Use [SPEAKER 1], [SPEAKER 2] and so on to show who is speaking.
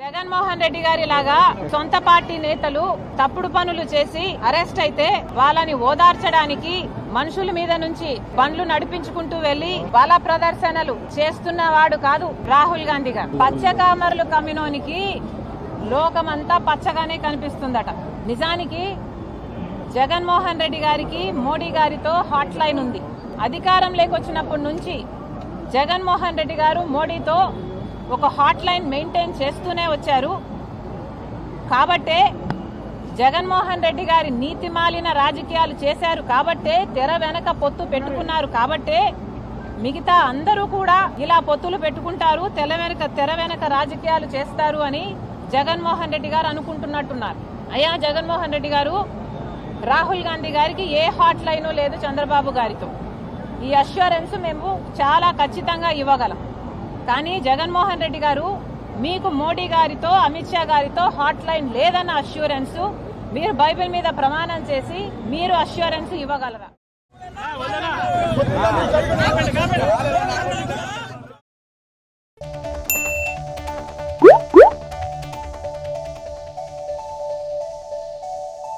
[SPEAKER 1] జగన్మోహన్ రెడ్డి గారి లాగా సొంత పార్టీ నేతలు తప్పుడు పనులు చేసి అరెస్ట్ అయితే వాళ్ళని ఓదార్చడానికి మనుషుల మీద నుంచి బండ్లు నడిపించుకుంటూ వెళ్లి బల ప్రదర్శనలు చేస్తున్నవాడు కాదు రాహుల్ గాంధీ గారు. పచ్చకామర్లు కమ్మినోనికి లోకమంతా పచ్చగానే కనిపిస్తుందట. నిజానికి జగన్మోహన్ రెడ్డి గారికి మోడీ గారితో హాట్ లైన్ ఉంది. అధికారం లేకొచ్చినప్పటి నుంచి జగన్మోహన్ రెడ్డి గారు మోడీతో ఒక హాట్ లైన్ మెయింటైన్ చేస్తూనే వచ్చారు. కాబట్టే జగన్మోహన్ రెడ్డి గారి నీతిమాలిన రాజకీయాలు చేశారు కాబట్టే, తెర వెనక పొత్తు పెట్టుకున్నారు కాబట్టే మిగతా అందరూ కూడా ఇలా పొత్తులు పెట్టుకుంటారు, తెర వెనక రాజకీయాలు చేస్తారు అని జగన్మోహన్ రెడ్డి గారు అనుకుంటున్నట్టున్నారు. అయ్యా జగన్మోహన్ రెడ్డి గారు, రాహుల్ గాంధీ గారికి ఏ హాట్ లైను లేదు చంద్రబాబు గారితో. ఈ అష్యూరెన్స్ మేము చాలా ఖచ్చితంగా ఇవ్వగలం. కానీ జగన్మోహన్ రెడ్డి గారు, మీకు మోడీ గారితో అమిత్ షా గారితో హాట్ లైన్ లేదన్న అష్యూరెన్స్ మీరు బైబిల్ మీద ప్రమాణం చేసి మీరు అష్యూరెన్స్ ఇవ్వగలరా?